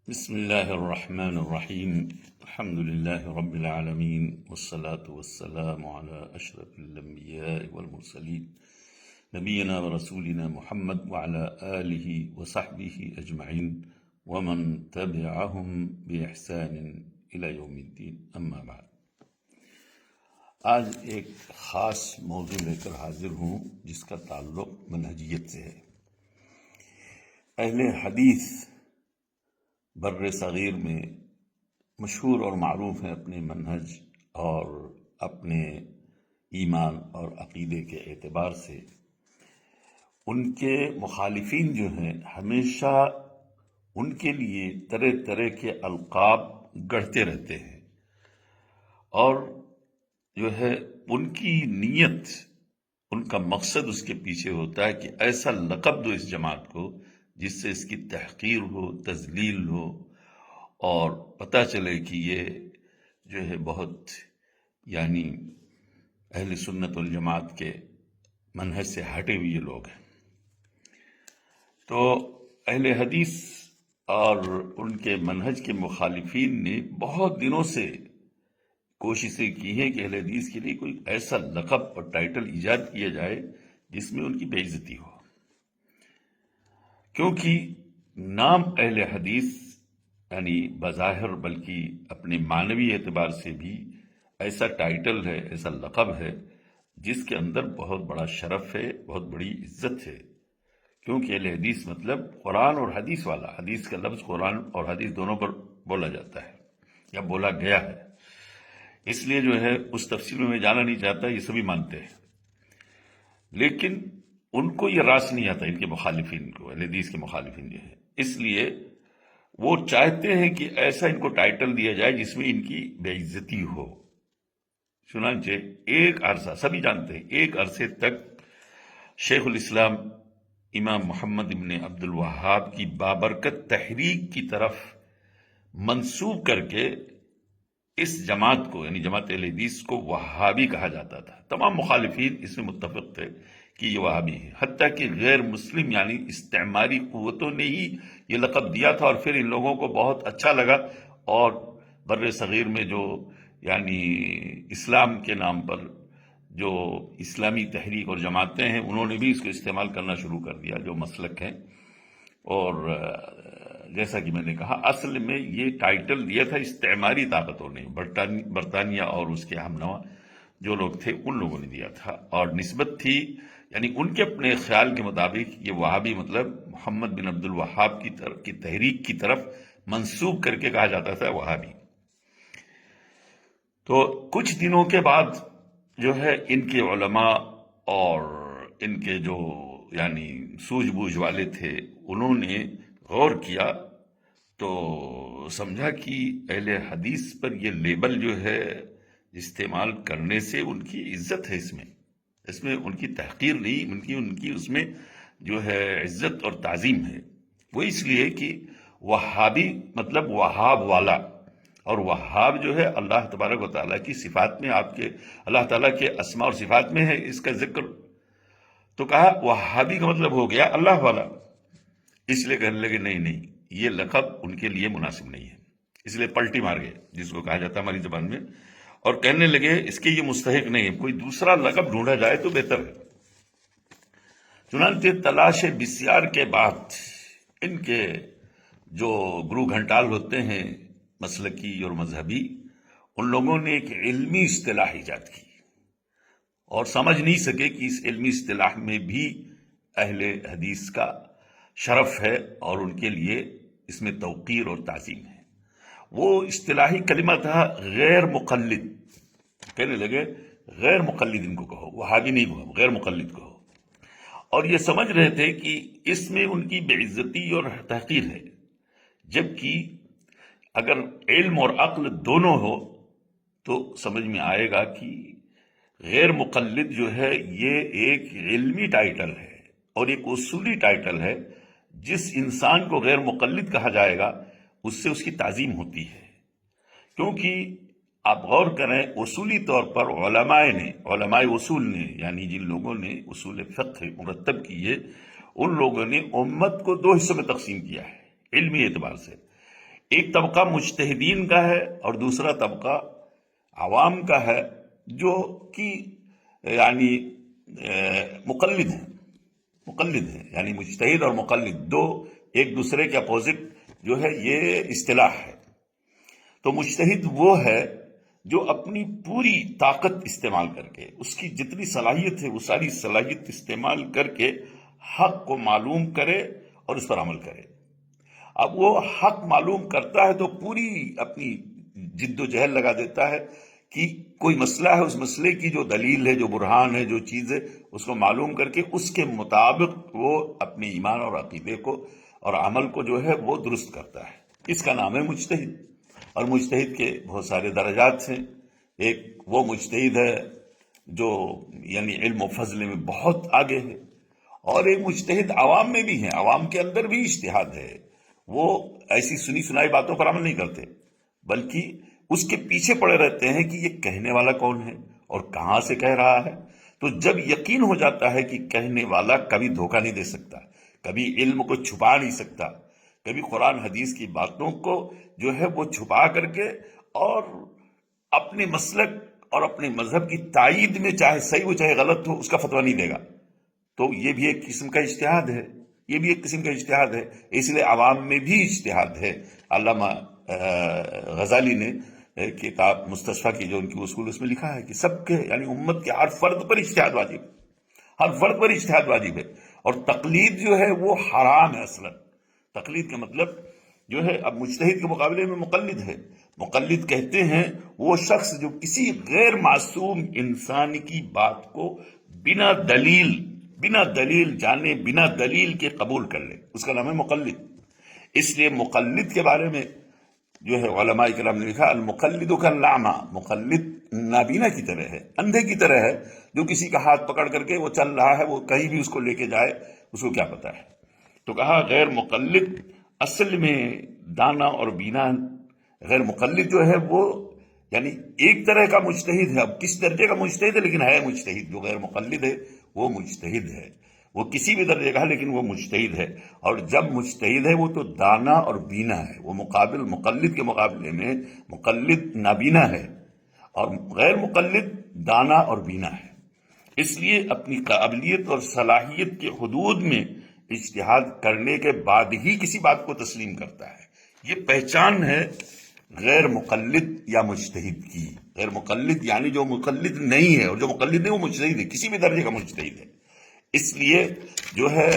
بسم الله الرحمن الرحيم. الحمد لله رب العالمين، والصلاة والسلام على أشرف الأنبياء والمرسلين نبينا ورسولنا محمد وعلى آله وصحبه أجمعين ومن تبعهم بإحسان إلى يوم الدين. أما بعد، آج ایک خاص موضوع لے کر حاضر ہوں جس کا تعلق منہجیت سے ہے. اہل حدیث بر صغیر میں مشہور اور معروف ہیں اپنے منہج اور اپنے ایمان اور عقیدے کے اعتبار سے. ان کے مخالفین جو ہیں ہمیشہ ان کے لیے طرح طرح کے القاب گڑھتے رہتے ہیں، اور جو ہے ان کی نیت، ان کا مقصد اس کے پیچھے ہوتا ہے کہ ایسا لقب دو اس جماعت کو جس سے اس کی تحقیر ہو، تذلیل ہو، اور پتہ چلے کہ یہ جو ہے بہت اہل سنت والجماعت کے منہج سے ہٹے ہوئے لوگ ہیں. تو اہل حدیث اور ان کے منہج کے مخالفین نے بہت دنوں سے کوششیں کی ہیں کہ اہل حدیث کے لیے کوئی ایسا لقب اور ٹائٹل ایجاد کیا جائے جس میں ان کی بے عزتی ہو، کیونکہ نام اہل حدیث بظاہر بلکہ اپنے معنوی اعتبار سے بھی ایسا ٹائٹل ہے، ایسا لقب ہے جس کے اندر بہت بڑا شرف ہے، بہت بڑی عزت ہے. کیونکہ اہل حدیث مطلب قرآن اور حدیث والا. حدیث کا لفظ قرآن اور حدیث دونوں پر بولا جاتا ہے یا بولا گیا ہے. اس لیے جو ہے اس تفصیل میں جانا نہیں چاہتا، یہ سبھی مانتے ہیں، لیکن ان کو یہ راس نہیں آتا، ان کے مخالفین کو، اہل حدیث کے مخالفین جو ہے. اس لیے وہ چاہتے ہیں کہ ایسا ان کو ٹائٹل دیا جائے جس میں ان کی بے عزتی ہو. چنانچہ ایک عرصہ، سبھی جانتے ہیں، ایک عرصے تک شیخ الاسلام امام محمد ابن عبد الوہاب کی بابرکت تحریک کی طرف منسوب کر کے اس جماعت کو جماعت اہل حدیث کو وہابی کہا جاتا تھا. تمام مخالفین اس میں متفق تھے کہ یہ وہابی ہے، حتیٰ کہ غیر مسلم استعماری قوتوں نے ہی یہ لقب دیا تھا، اور پھر ان لوگوں کو بہت اچھا لگا، اور بر صغیر میں جو اسلام کے نام پر جو اسلامی تحریک اور جماعتیں ہیں انہوں نے بھی اس کو استعمال کرنا شروع کر دیا، جو مسلک ہیں. اور جیسا کہ میں نے کہا، اصل میں یہ ٹائٹل دیا تھا استعماری طاقتوں نے، برطانیہ اور اس کے ہم نوا جو لوگ تھے ان لوگوں نے دیا تھا، اور نسبت تھی ان کے اپنے خیال کے مطابق یہ وہابی مطلب محمد بن عبد الوہاب کی تحریک کی طرف منسوب کر کے کہا جاتا تھا وہابی. تو کچھ دنوں کے بعد جو ہے ان کے علماء اور ان کے جو سوجھ بوجھ والے تھے انہوں نے غور کیا تو سمجھا کہ اہل حدیث پر یہ لیبل جو ہے استعمال کرنے سے ان کی عزت ہے، اس میں ان کی تحقیر نہیں، ان کی اس میں جو ہے عزت اور تعظیم ہے. وہ اس لیے کہ وہابی مطلب وہاب والا، اور وہاب جو ہے اللہ تبارک و تعالیٰ کی صفات میں، اللہ تعالیٰ کے اسماء اور صفات میں ہے اس کا ذکر. تو کہا وہابی کا مطلب ہو گیا اللہ والا. اس لیے کہنے لگے نہیں، یہ لقب ان کے لیے مناسب نہیں ہے. اس لیے پلٹی مار گئے، جس کو کہا جاتا ہے ہماری زبان میں، اور کہنے لگے اس کے یہ مستحق نہیں ہے، کوئی دوسرا لقب ڈھونڈا جائے تو بہتر ہے. چنانچہ تلاش بسیار کے بعد ان کے جو گرو گھنٹال ہوتے ہیں مسلکی اور مذہبی، ان لوگوں نے ایک علمی اصطلاح ایجاد کی، اور سمجھ نہیں سکے کہ اس علمی اصطلاح میں بھی اہل حدیث کا شرف ہے اور ان کے لیے اس میں توقیر اور تعظیم ہے. وہ اصطلاحی کلمہ تھا غیر مقلد. کہنے لگے غیر مقلد ان کو کہو، وہابی نہیں کہو، غیر مقلد کہو. اور یہ سمجھ رہے تھے کہ اس میں ان کی بے عزتی اور تحقیر ہے، جبکہ اگر علم اور عقل دونوں ہو تو سمجھ میں آئے گا کہ غیر مقلد جو ہے یہ ایک علمی ٹائٹل ہے اور ایک اصولی ٹائٹل ہے. جس انسان کو غیر مقلد کہا جائے گا اس سے اس کی تعظیم ہوتی ہے، کیونکہ آپ غور کریں اصولی طور پر علماء اصول نے جن لوگوں نے اصول فقہ مرتب کیے، ان لوگوں نے امت کو دو حصوں میں تقسیم کیا ہے علمی اعتبار سے. ایک طبقہ مجتہدین کا ہے اور دوسرا طبقہ عوام کا ہے، جو کہ یعنی مقلد ہیں، مقلد ہیں، یعنی مجتہد اور مقلد دو ایک دوسرے کے اپوزٹ جو ہے، یہ اصطلاح ہے۔ تو مجتہد وہ ہے جو اپنی پوری طاقت استعمال کر کے، اس کی جتنی صلاحیت ہے وہ ساری صلاحیت استعمال کر کے حق کو معلوم کرے اور اس پر عمل کرے۔ اب وہ حق معلوم کرتا ہے تو پوری اپنی جد و جہد لگا دیتا ہے کہ کوئی مسئلہ ہے، اس مسئلے کی جو دلیل ہے، جو برہان ہے، جو چیز ہے، اس کو معلوم کر کے اس کے مطابق وہ اپنے ایمان اور عقیدے کو اور عمل کو جو ہے وہ درست کرتا ہے۔ اس کا نام ہے مجتہد۔ اور مجتہد کے بہت سارے درجات ہیں۔ ایک وہ مجتہد ہے جو یعنی علم و فضل میں بہت آگے ہے، اور ایک مجتہد عوام میں بھی ہیں، عوام کے اندر بھی اجتہاد ہے۔ وہ ایسی سنی سنائی باتوں پر عمل نہیں کرتے، بلکہ اس کے پیچھے پڑے رہتے ہیں کہ یہ کہنے والا کون ہے اور کہاں سے کہہ رہا ہے۔ تو جب یقین ہو جاتا ہے کہ کہنے والا کبھی دھوکہ نہیں دے سکتا، کبھی علم کو چھپا نہیں سکتا، کبھی قرآن حدیث کی باتوں کو جو ہے وہ چھپا کر کے اور اپنے مسلک اور اپنے مذہب کی تائید میں چاہے صحیح ہو چاہے غلط ہو اس کا فتویٰ نہیں دے گا، تو یہ بھی ایک قسم کا اجتہاد ہے، یہ بھی ایک قسم کا اجتہاد ہے۔ اس لیے عوام میں بھی اجتہاد ہے۔ علامہ غزالی نے کتاب مستصفیٰ کی جو ان کی اصول، اس میں لکھا ہے کہ سب کے یعنی امت کے ہر فرد پر اجتہاد واجب ہے، ہر فرد پر اجتہاد واجب ہے، اور تقلید جو ہے وہ حرام ہے اصلا۔ تقلید کا مطلب جو ہے، اب مجتہد کے مقابلے میں مقلد ہے۔ مقلد کہتے ہیں وہ شخص جو کسی غیر معصوم انسان کی بات کو بنا دلیل جانے، بنا دلیل کے قبول کر لے، اس کا نام ہے مقلد۔ اس لیے مقلد کے بارے میں جو ہے علماء کرام نے لکھا، المقلد کالأعمى، مقلد نابینا کی طرح ہے، اندھے کی طرح ہے، جو کسی کا ہاتھ پکڑ کر کے وہ چل رہا ہے، وہ کہیں بھی اس کو لے کے جائے، اس کو کیا پتا ہے۔ تو کہا غیر مقلد اصل میں دانا اور بینا، غیر مقلد جو ہے وہ یعنی ایک طرح کا مجتہد ہے، اب کس درجے کا مجتہد ہے لیکن ہے مجتہد۔ جو غیر مقلد ہے وہ مجتہد ہے، وہ کسی بھی درجے کا ہے لیکن وہ مجتہد ہے، اور جب مجتہد ہے وہ تو دانا اور بینا ہے، وہ مقلد کے مقابلے میں مقلد نابینا ہے، اور غیر مقلد دانا اور بینا ہے۔ اس لیے اپنی قابلیت اور صلاحیت کے حدود میں اجتہاد کرنے کے بعد ہی کسی بات کو تسلیم کرتا ہے۔ یہ پہچان ہے غیر مقلد یا مجتہد کی۔ غیر مقلد یعنی جو مقلد نہیں ہے، اور جو مقلد ہے وہ مجتہد ہے، کسی بھی درجے کا مجتہد ہے۔ اس لیے جو ہے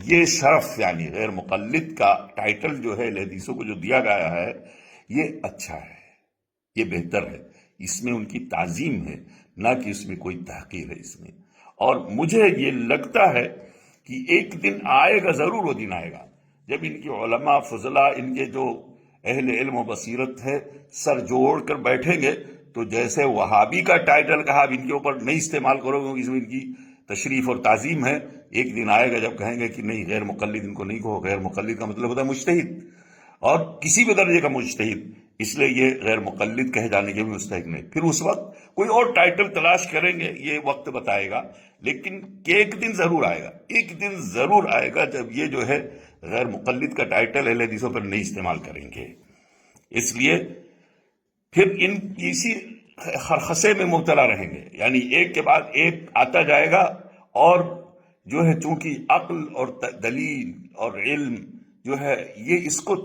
یہ شرف یعنی غیر مقلد کا ٹائٹل جو ہے حدیثوں کو جو دیا گیا ہے، یہ اچھا ہے، یہ بہتر ہے، اس میں ان کی تعظیم ہے، نہ کہ اس میں کوئی تحقیر ہے اس میں۔ اور مجھے یہ لگتا ہے کہ ایک دن آئے گا، ضرور وہ دن آئے گا، جب ان کی علماء فضلاء، ان کے جو اہل علم و بصیرت ہے، سر جوڑ کر بیٹھیں گے، تو جیسے وہابی کا ٹائٹل کہا اب ان کے اوپر نہیں استعمال کرو گے، اس میں ان کی تشریف اور تعظیم ہے، ایک دن آئے گا جب کہیں گے کہ نہیں غیر مقلد ان کو نہیں کہو، غیر مقلد کا مطلب ہوتا ہے مجتہد، اور کسی بھی درجے کا مجتہد، اس لیے یہ غیر مقلد کہے جانے کے بھی مستحق نہیں۔ پھر اس وقت کوئی اور ٹائٹل تلاش کریں گے، یہ وقت بتائے گا، لیکن ایک دن ضرور آئے گا، ایک دن ضرور آئے گا جب یہ جو ہے غیر مقلد کا ٹائٹل اہل حدیثوں پر نہیں استعمال کریں گے۔ اس لیے پھر ان کسی خرخسے میں مبتلا رہیں گے، یعنی ایک کے بعد ایک آتا جائے گا، اور جو ہے چونکہ عقل اور دلیل اور علم جو ہے یہ اس کو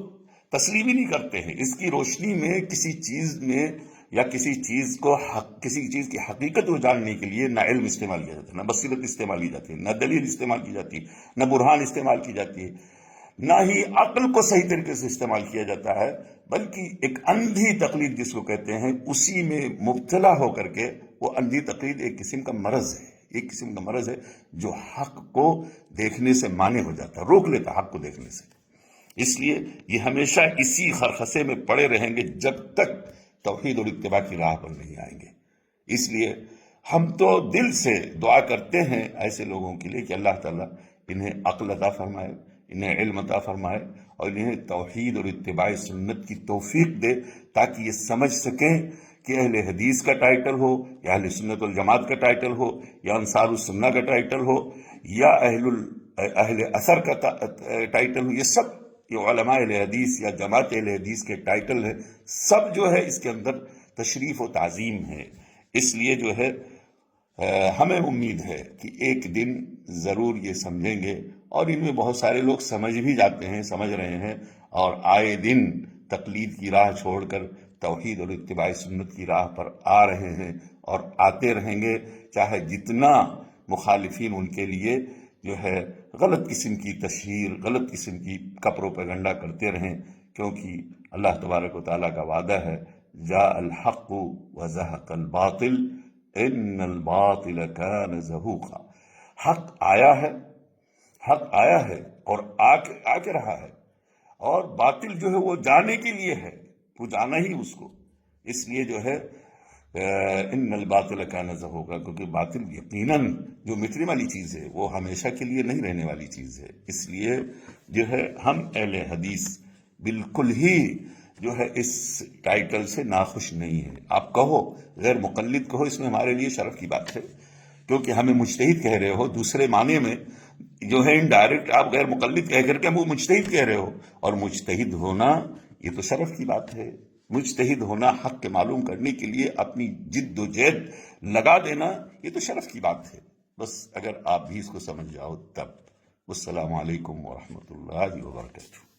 تسلیم ہی نہیں کرتے ہیں، اس کی روشنی میں کسی چیز میں یا کسی چیز کی حقیقت کو جاننے کے لیے نہ علم استعمال کیا جاتا ہے، نہ بصیرت استعمال کی جاتی ہے، نہ دلیل استعمال کی جاتی ہے، نہ برہان استعمال کی جاتی ہے، نہ ہی عقل کو صحیح طریقے سے استعمال کیا جاتا ہے، بلکہ ایک اندھی تقلید جس کو کہتے ہیں، اسی میں مبتلا ہو کر کے، وہ اندھی تقلید ایک قسم کا مرض ہے، ایک قسم کا مرض ہے جو حق کو دیکھنے سے مانے ہو جاتا ہے، روک لیتا حق کو دیکھنے سے۔ اس لیے یہ ہمیشہ اسی خرخسے میں پڑے رہیں گے جب تک توحید اور اتباع کی راہ پر نہیں آئیں گے۔ اس لیے ہم تو دل سے دعا کرتے ہیں ایسے لوگوں کے لیے کہ اللہ تعالیٰ انہیں عقل عطا فرمائے، انہیں علم عطا فرمائے، اور انہیں توحید اور اتباع سنت کی توفیق دے، تاکہ یہ سمجھ سکیں کہ اہل حدیث کا ٹائٹل ہو یا اہل سنت والجماعت کا ٹائٹل ہو یا انصار السنہ کا ٹائٹل ہو یا اہل اثر کا ٹائٹل ہو، یہ سب یہ علماء اہل حدیث یا جماعت اہل حدیث کے ٹائٹل ہے، سب جو ہے اس کے اندر تشریف و تعظیم ہے۔ اس لیے جو ہے ہمیں امید ہے کہ ایک دن ضرور یہ سمجھیں گے، اور ان میں بہت سارے لوگ سمجھ بھی جاتے ہیں، سمجھ رہے ہیں، اور آئے دن تقلید کی راہ چھوڑ کر توحید اور اتباع سنت کی راہ پر آ رہے ہیں اور آتے رہیں گے، چاہے جتنا مخالفین ان کے لیے جو ہے غلط قسم کی تشہیر، غلط قسم کی کا پروپیگنڈا کرتے رہیں، کیونکہ اللہ تبارک و تعالیٰ کا وعدہ ہے جاء الحق وزہق الباطل ان الباطل کان زہوقا۔ حق آیا ہے، حق آیا ہے اور آ کے رہا ہے، اور باطل جو ہے وہ جانے کے لیے ہے، وہ جانا ہی اس کو۔ اس لیے جو ہے ان الباطل کان زہوقا، کیونکہ باطل یقیناً جو مٹنے والی چیز ہے وہ ہمیشہ کے لیے نہیں رہنے والی چیز ہے۔ اس لیے جو ہے ہم اہل حدیث بالکل ہی جو ہے اس ٹائٹل سے ناخوش نہیں ہے۔ آپ کہو غیر مقلد کہو، اس میں ہمارے لیے شرف کی بات ہے، کیونکہ ہمیں مجتہد کہہ رہے ہو، دوسرے معنی میں جو ہے انڈائریکٹ آپ غیر مقلد کہہ کر کے ہم وہ مجتہد کہہ رہے ہو، اور مجتہد ہونا یہ تو شرف کی بات ہے۔ مجتہد ہونا، حق کے معلوم کرنے کے لیے اپنی جد و جہد لگا دینا، یہ تو شرف کی بات ہے۔ بس اگر آپ بھی اس کو سمجھ جاؤ تب۔ والسلام علیکم ورحمۃ اللہ وبرکاتہ۔